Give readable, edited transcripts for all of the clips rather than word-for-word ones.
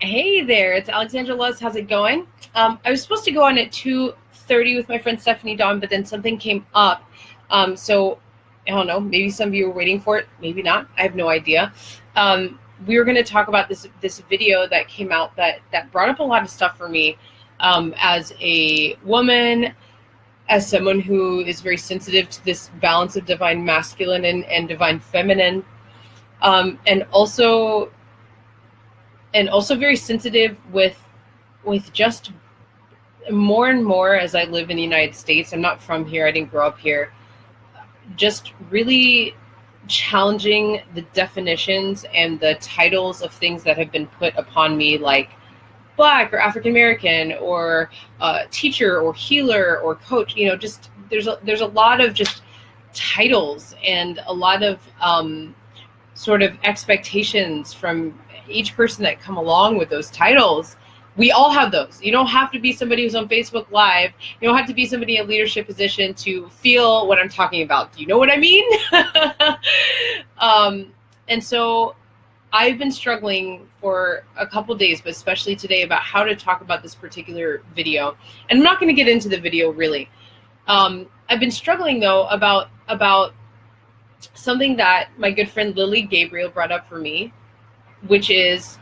Hey there, it's Alexandra Luz. How's it going? I was supposed to go on at 2:30 with my friend Stephanie Dawn, but then something came up. So I don't know, maybe some of you were waiting for it, maybe not. I have no idea. We were going to talk about this video that came out that brought up a lot of stuff for me as a woman, as someone who is very sensitive to this balance of divine masculine and divine feminine, and also very sensitive with just more and more as I live in the United States. I'm not from here. I didn't grow up here. Just really challenging the definitions and the titles of things that have been put upon me, like Black or African American or teacher or healer or coach. Just there's a lot of just titles and a lot of sort of expectations from each person that come along with those titles. We all have those. You don't have to be somebody who's on Facebook Live. You don't have to be somebody in a leadership position to feel what I'm talking about. Do you know what I mean? And so I've been struggling for a couple days, but especially today, about how to talk about this particular video. And I'm not going to get into the video really. I've been struggling though about something that my good friend Lily Gabriel brought up for me, which is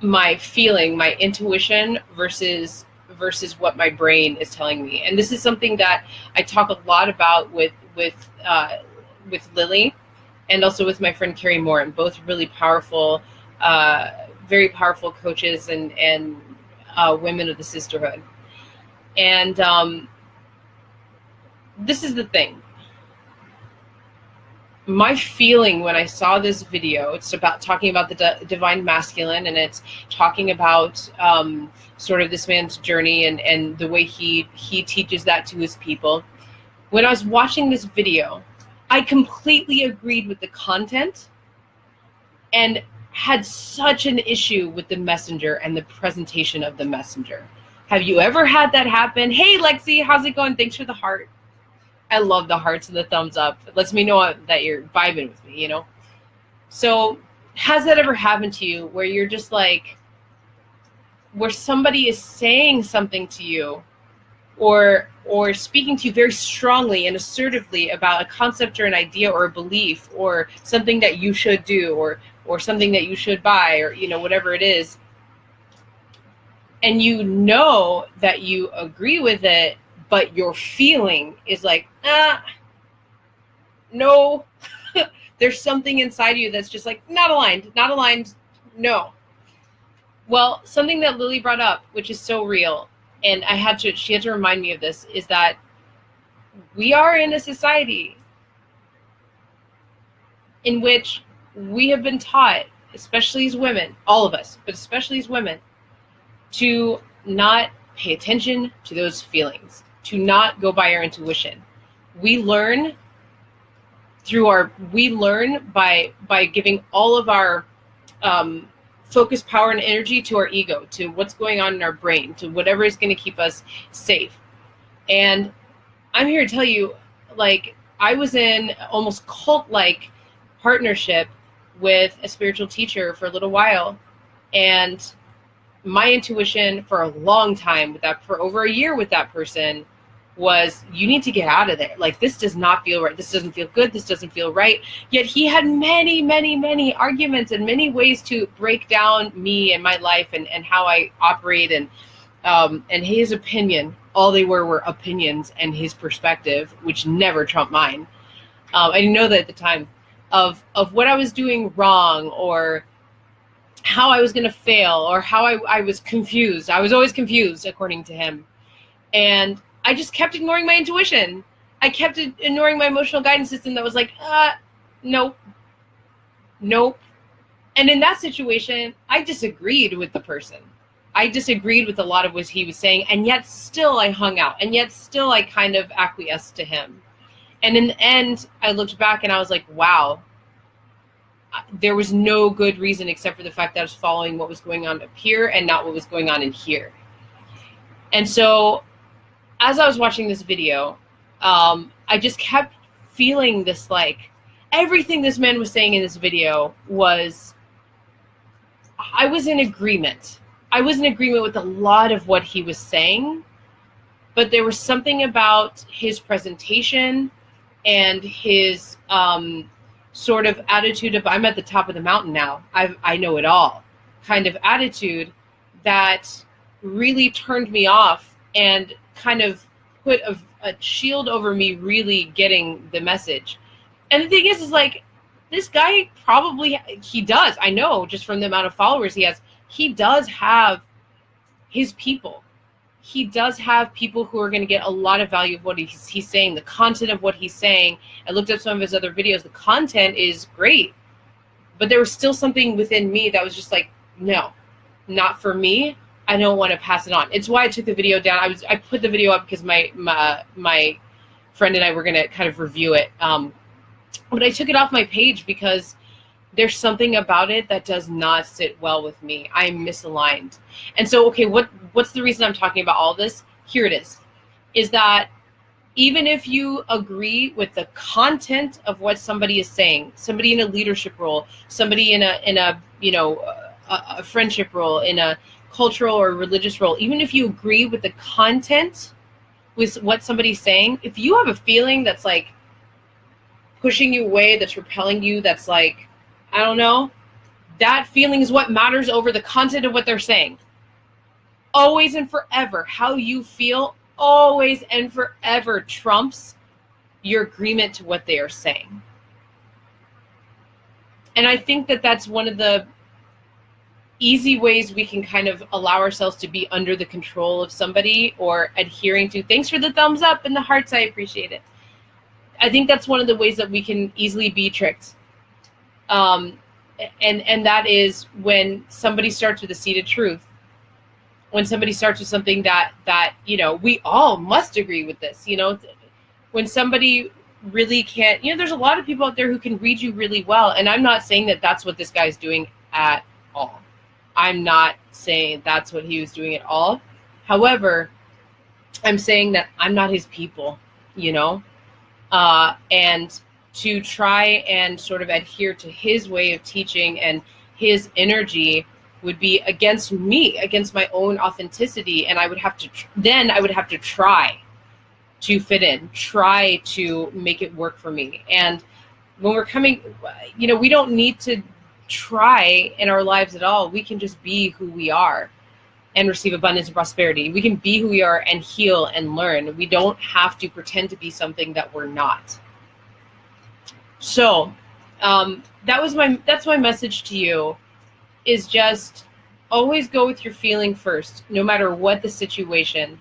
my feeling, my intuition versus what my brain is telling me. And this is something that I talk a lot about with Lily, and also with my friend Carrie Moore, and both really powerful, very powerful coaches and women of the sisterhood. And this is the thing. My feeling when I saw this video, it's about talking about the divine masculine, and it's talking about sort of this man's journey and the way he teaches that to his people. When I was watching this video, I completely agreed with the content and had such an issue with the messenger and the presentation of the messenger. Have you ever had that happen? Hey, Lexi, how's it going? Thanks for the heart. I love the hearts and the thumbs up. It lets me know that you're vibing with me, So has that ever happened to you where you're just like, where somebody is saying something to you or speaking to you very strongly and assertively about a concept or an idea or a belief or something that you should do or something that you should buy or, whatever it is. And you know that you agree with it, but your feeling is like, no. There's something inside you that's just like, not aligned, no. Well, something that Lily brought up, which is so real, and she had to remind me of this, is that we are in a society in which we have been taught, especially as women, all of us, but especially as women, to not pay attention to those feelings, to not go by our intuition. We learn by giving all of our focus, power, and energy to our ego, to what's going on in our brain, to whatever is going to keep us safe. And I'm here to tell you, like, I was in almost cult-like partnership with a spiritual teacher for a little while, and my intuition for a long time for over a year with that person was, you need to get out of there. Like, this does not feel right. This doesn't feel good. This doesn't feel right. Yet he had many, many, many arguments and many ways to break down me and my life and how I operate. And his opinion, all they were opinions, and his perspective, which never trumped mine. I didn't know that at the time, of what I was doing wrong, or how I was going to fail, or how I was confused. I was always confused, according to him. And I just kept ignoring my intuition. I kept ignoring my emotional guidance system that was like, nope. And in that situation, I disagreed with the person. I disagreed with a lot of what he was saying, and yet still I hung out, and yet still I kind of acquiesced to him. And in the end, I looked back and I was like, wow, there was no good reason except for the fact that I was following what was going on up here and not what was going on in here. And so as I was watching this video, I just kept feeling this, like, everything this man was saying in this video was I was in agreement. I was in agreement with a lot of what he was saying, but there was something about his presentation and his sort of attitude of I'm at the top of the mountain now, I know it all kind of attitude that really turned me off and kind of put a shield over me really getting the message. And the thing is like, this guy probably, he does, I know just from the amount of followers he has, he does have his people. He does have people who are going to get a lot of value of what he's saying, the content of what he's saying. I looked up some of his other videos. The content is great, but there was still something within me that was just like, no, not for me. I don't want to pass it on. It's why I took the video down. I put the video up because my friend and I were going to kind of review it. But I took it off my page because there's something about it that does not sit well with me. I'm misaligned. And so, okay, what's the reason I'm talking about all this? Here it is that even if you agree with the content of what somebody is saying, somebody in a leadership role, somebody in a you know, a friendship role, in a cultural or religious role, even if you agree with the content with what somebody's saying, if you have a feeling that's like pushing you away, that's repelling you, that's like, I don't know, that feeling is what matters over the content of what they're saying. Always and forever, how you feel always and forever trumps your agreement to what they are saying. And I think that that's one of the easy ways we can kind of allow ourselves to be under the control of somebody or adhering to. Thanks for the thumbs up and the hearts. I appreciate it. I think that's one of the ways that we can easily be tricked. And that is when somebody starts with a seeded truth. When somebody starts with something that, you know, we all must agree with this, you know, when somebody really can't, you know, there's a lot of people out there who can read you really well. And I'm not saying that that's what this guy's doing at all. I'm not saying that's what he was doing at all. However, I'm saying that I'm not his people, you know, and to try and sort of adhere to his way of teaching and his energy would be against me, against my own authenticity. And I would have to, then I would have to try to fit in, try to make it work for me. And when we're coming, you know, we don't need to try in our lives at all. We can just be who we are and receive abundance and prosperity. We can be who we are and heal and learn. We don't have to pretend to be something that we're not. So that's my message to you, is just always go with your feeling first, no matter what the situation.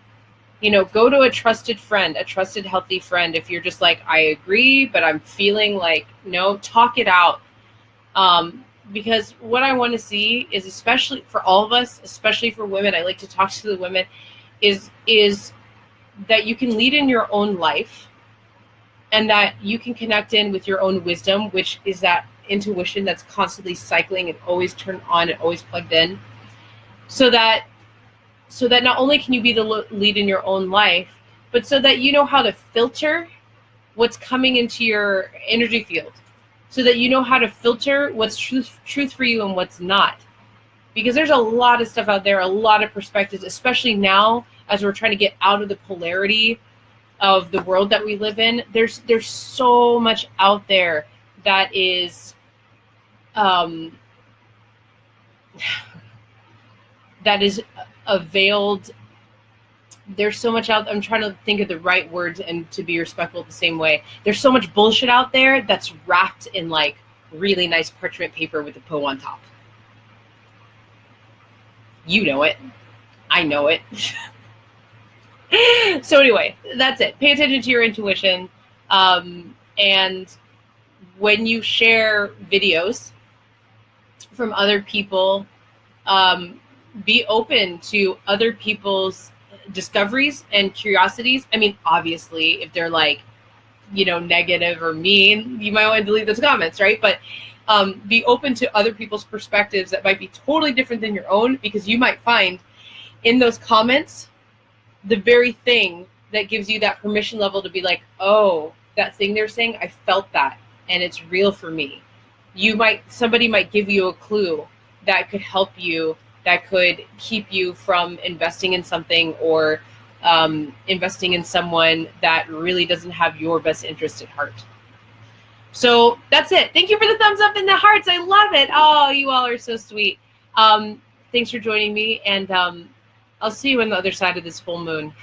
You know, go to a trusted friend, a trusted, healthy friend. If you're just like, I agree, but I'm feeling like, no, talk it out. Because what I want to see is, especially for all of us, especially for women, I like to talk to the women, is that you can lead in your own life and that you can connect in with your own wisdom, which is that intuition that's constantly cycling and always turned on and always plugged in, so that not only can you be the lead in your own life, but so that you know how to filter what's coming into your energy field, so that you know how to filter what's truth for you and what's not. Because there's a lot of stuff out there, a lot of perspectives, especially now as we're trying to get out of the polarity of the world that we live in. There's so much out there that is a veiled. There's so much out. I'm trying to think of the right words and to be respectful the same way. There's so much bullshit out there that's wrapped in like really nice parchment paper with a Poe on top. You know it. I know it. So anyway, that's it. Pay attention to your intuition. And when you share videos from other people, be open to other people's discoveries and curiosities. I mean, obviously, if they're like, you know, negative or mean, you might want to delete those comments, right? But be open to other people's perspectives that might be totally different than your own, because you might find in those comments the very thing that gives you that permission level to be like, oh, that thing they're saying, I felt that and it's real for me. Somebody might give you a clue that could help you, that could keep you from investing in something or investing in someone that really doesn't have your best interest at heart. So that's it. Thank you for the thumbs up and the hearts. I love it. Oh, you all are so sweet. Thanks for joining me, and I'll see you on the other side of this full moon.